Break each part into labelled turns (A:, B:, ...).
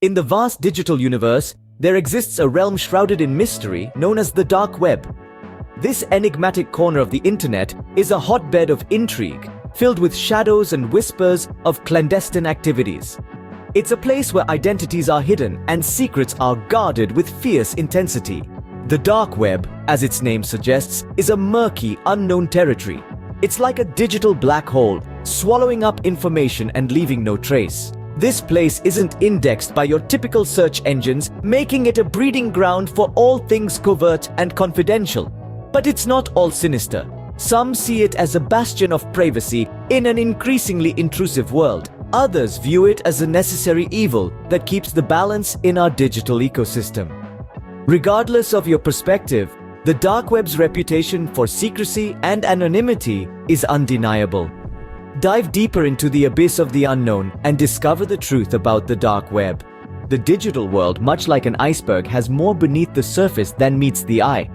A: In the vast digital universe, there exists a realm shrouded in mystery known as the dark web. This enigmatic corner of the internet is a hotbed of intrigue, filled with shadows and whispers of clandestine activities. It's a place where identities are hidden and secrets are guarded with fierce intensity. The dark web, as its name suggests, is a murky, unknown territory. It's like a digital black hole, swallowing up information and leaving no trace. This place isn't indexed by your typical search engines, making it a breeding ground for all things covert and confidential. But it's not all sinister. Some see it as a bastion of privacy in an increasingly intrusive world. Others view it as a necessary evil that keeps the balance in our digital ecosystem. Regardless of your perspective, the dark web's reputation for secrecy and anonymity is undeniable. Dive deeper into the abyss of the unknown and discover the truth about the dark web. The digital world, much like an iceberg, has more beneath the surface than meets the eye.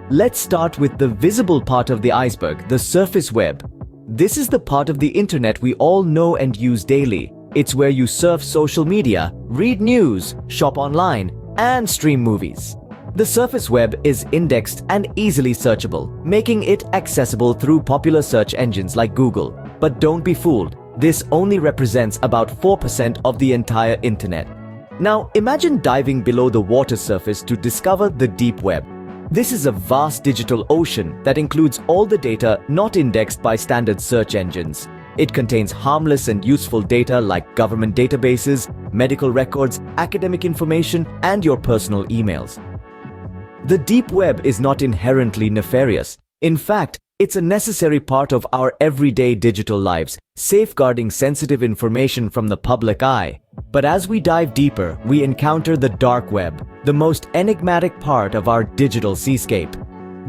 A: Let's start with the visible part of the iceberg, the surface web. This is the part of the internet we all know and use daily. It's where you surf social media, read news, shop online, and stream movies. The surface web is indexed and easily searchable, making it accessible through popular search engines like Google. But don't be fooled, this only represents about 4% of the entire internet. Now imagine diving below the water surface to discover the deep web. This is a vast digital ocean that includes all the data not indexed by standard search engines. It contains harmless and useful data like government databases, medical records, academic information, and your personal emails. The deep web is not inherently nefarious. In fact, it's a necessary part of our everyday digital lives, safeguarding sensitive information from the public eye. But as we dive deeper, we encounter the dark web, the most enigmatic part of our digital seascape.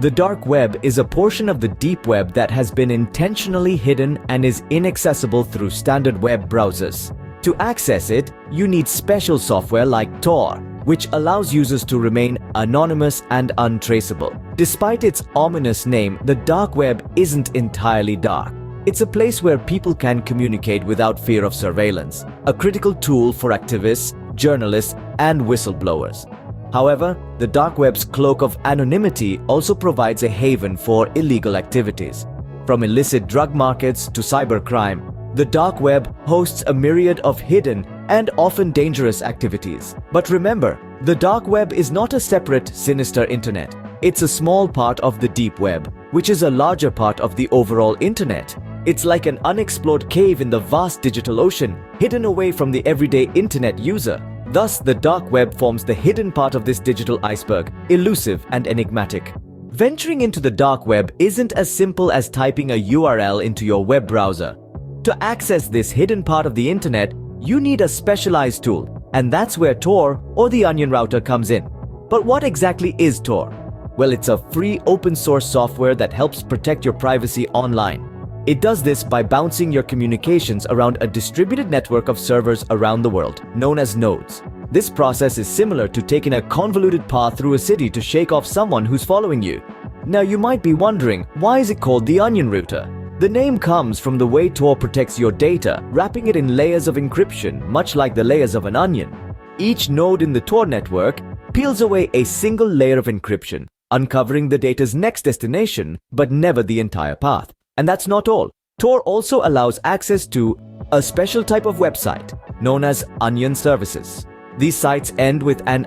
A: The dark web is a portion of the deep web that has been intentionally hidden and is inaccessible through standard web browsers. To access it, you need special software like Tor, which allows users to remain anonymous and untraceable. Despite its ominous name, the dark web isn't entirely dark. It's a place where people can communicate without fear of surveillance, a critical tool for activists, journalists, and whistleblowers. However, the dark web's cloak of anonymity also provides a haven for illegal activities. From illicit drug markets to cybercrime, the dark web hosts a myriad of hidden and often dangerous activities. But remember, the dark web is not a separate, sinister internet. It's a small part of the deep web, which is a larger part of the overall internet. It's like an unexplored cave in the vast digital ocean, hidden away from the everyday internet user. Thus, the dark web forms the hidden part of this digital iceberg, elusive and enigmatic. Venturing into the dark web isn't as simple as typing a URL into your web browser. To access this hidden part of the internet, you need a specialized tool, and that's where Tor or the Onion Router comes in. But what exactly is Tor? Well, it's a free open source software that helps protect your privacy online. It does this by bouncing your communications around a distributed network of servers around the world, known as nodes. This process is similar to taking a convoluted path through a city to shake off someone who's following you. Now you might be wondering, why is it called the Onion Router? The name comes from the way Tor protects your data, wrapping it in layers of encryption, much like the layers of an onion. Each node in the Tor network peels away a single layer of encryption, uncovering the data's next destination, but never the entire path. And that's not all. Tor also allows access to a special type of website, known as onion services. These sites end with an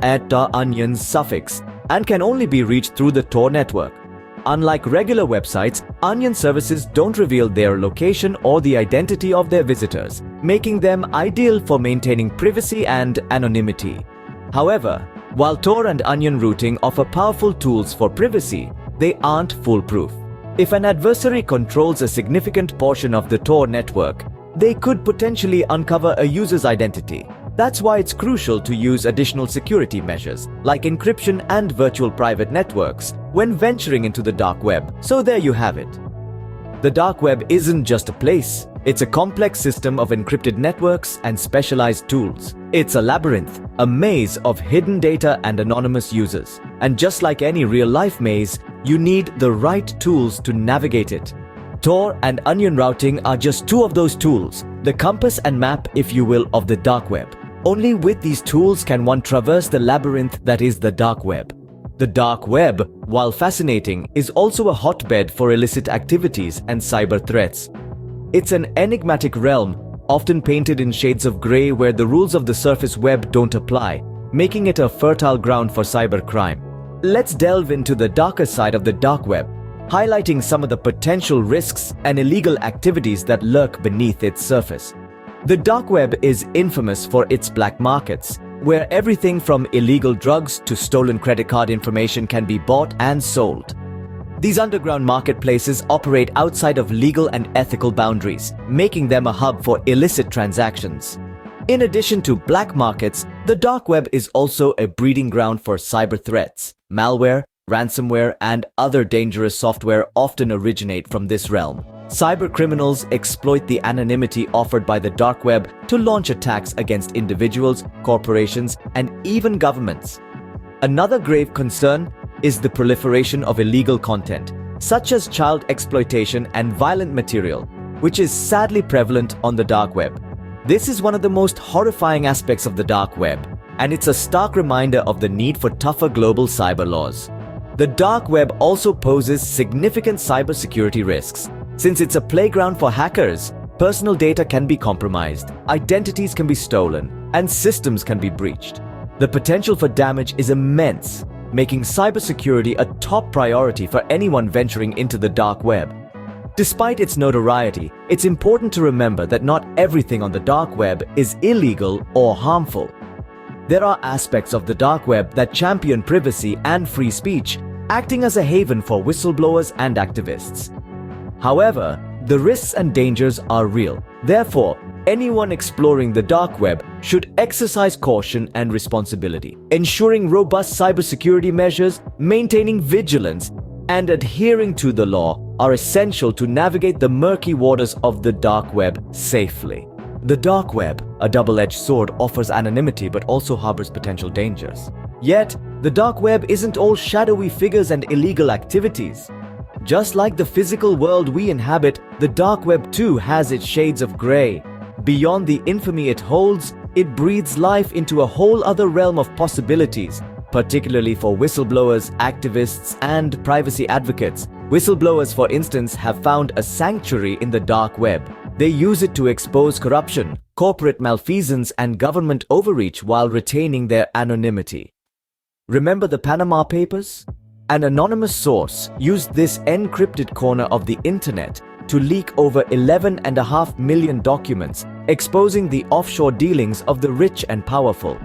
A: @onions suffix and can only be reached through the Tor network. Unlike regular websites, onion services don't reveal their location or the identity of their visitors, making them ideal for maintaining privacy and anonymity. However, while Tor and onion routing offer powerful tools for privacy, they aren't foolproof. If an adversary controls a significant portion of the Tor network, they could potentially uncover a user's identity. That's why it's crucial to use additional security measures, like encryption and virtual private networks, when venturing into the dark web. So there you have it. The dark web isn't just a place. It's a complex system of encrypted networks and specialized tools. It's a labyrinth, a maze of hidden data and anonymous users. And just like any real-life maze, you need the right tools to navigate it. Tor and onion routing are just two of those tools, the compass and map, if you will, of the dark web. Only with these tools can one traverse the labyrinth that is the dark web. The dark web, while fascinating, is also a hotbed for illicit activities and cyber threats. It's an enigmatic realm, often painted in shades of grey where the rules of the surface web don't apply, making it a fertile ground for cybercrime. Let's delve into the darker side of the dark web, highlighting some of the potential risks and illegal activities that lurk beneath its surface. The dark web is infamous for its black markets, where everything from illegal drugs to stolen credit card information can be bought and sold. These underground marketplaces operate outside of legal and ethical boundaries, making them a hub for illicit transactions. In addition to black markets, the dark web is also a breeding ground for cyber threats. Malware, ransomware, and other dangerous software often originate from this realm. Cybercriminals exploit the anonymity offered by the dark web to launch attacks against individuals, corporations, and even governments. Another grave concern is the proliferation of illegal content, such as child exploitation and violent material, which is sadly prevalent on the dark web. This is one of the most horrifying aspects of the dark web, and it's a stark reminder of the need for tougher global cyber laws. The dark web also poses significant cybersecurity risks. Since it's a playground for hackers, personal data can be compromised, identities can be stolen, and systems can be breached. The potential for damage is immense, making cybersecurity a top priority for anyone venturing into the dark web. Despite its notoriety, it's important to remember that not everything on the dark web is illegal or harmful. There are aspects of the dark web that champion privacy and free speech, acting as a haven for whistleblowers and activists. However, the risks and dangers are real. Therefore, anyone exploring the dark web should exercise caution and responsibility, ensuring robust cybersecurity measures, maintaining vigilance, and adhering to the law are essential to navigate the murky waters of the dark web safely. The dark web, a double-edged sword, offers anonymity but also harbors potential dangers. Yet, the dark web isn't all shadowy figures and illegal activities. Just like the physical world we inhabit, the dark web too has its shades of grey. Beyond the infamy it holds, it breathes life into a whole other realm of possibilities, particularly for whistleblowers, activists, and privacy advocates. Whistleblowers, for instance, have found a sanctuary in the dark web. They use it to expose corruption, corporate malfeasance, and government overreach while retaining their anonymity. Remember the Panama Papers? An anonymous source used this encrypted corner of the internet to leak over 11.5 million documents, exposing the offshore dealings of the rich and powerful.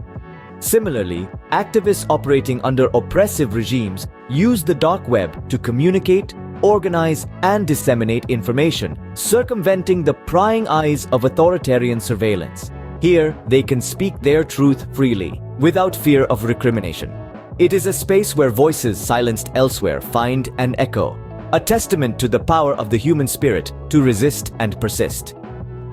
A: Similarly, activists operating under oppressive regimes use the dark web to communicate, organize, and disseminate information, circumventing the prying eyes of authoritarian surveillance. Here, they can speak their truth freely, without fear of recrimination. It is a space where voices silenced elsewhere find an echo, a testament to the power of the human spirit to resist and persist.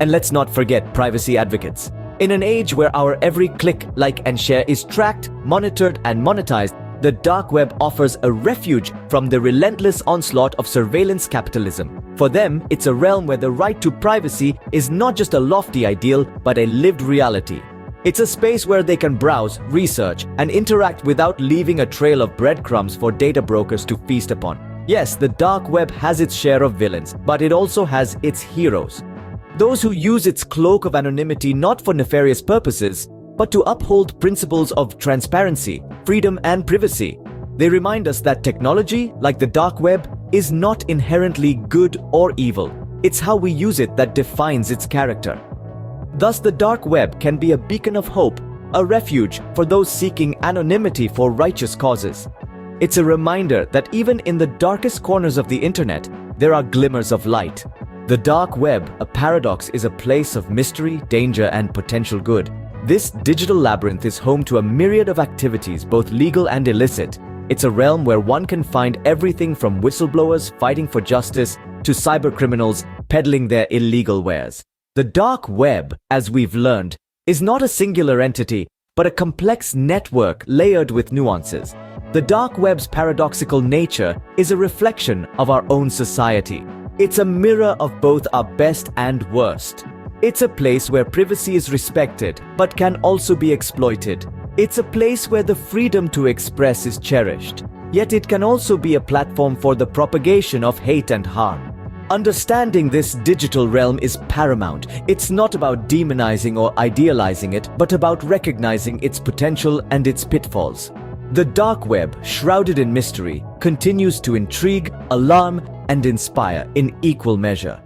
A: And let's not forget privacy advocates. In an age where our every click, like, and share is tracked, monitored, and monetized, the dark web offers a refuge from the relentless onslaught of surveillance capitalism. For them, it's a realm where the right to privacy is not just a lofty ideal, but a lived reality. It's a space where they can browse, research, and interact without leaving a trail of breadcrumbs for data brokers to feast upon. Yes, the dark web has its share of villains, but it also has its heroes. Those who use its cloak of anonymity not for nefarious purposes, but to uphold principles of transparency, freedom, and privacy. They remind us that technology, like the dark web, is not inherently good or evil. It's how we use it that defines its character. Thus, the dark web can be a beacon of hope, a refuge for those seeking anonymity for righteous causes. It's a reminder that even in the darkest corners of the internet, there are glimmers of light. The dark web, a paradox, is a place of mystery, danger, and potential good. This digital labyrinth is home to a myriad of activities, both legal and illicit. It's a realm where one can find everything from whistleblowers fighting for justice to cybercriminals peddling their illegal wares. The dark web, as we've learned, is not a singular entity, but a complex network layered with nuances. The dark web's paradoxical nature is a reflection of our own society. It's a mirror of both our best and worst. It's a place where privacy is respected but can also be exploited. It's a place where the freedom to express is cherished. Yet it can also be a platform for the propagation of hate and harm. Understanding this digital realm is paramount. It's not about demonizing or idealizing it, but about recognizing its potential and its pitfalls. The dark web, shrouded in mystery, continues to intrigue, alarm, and inspire in equal measure.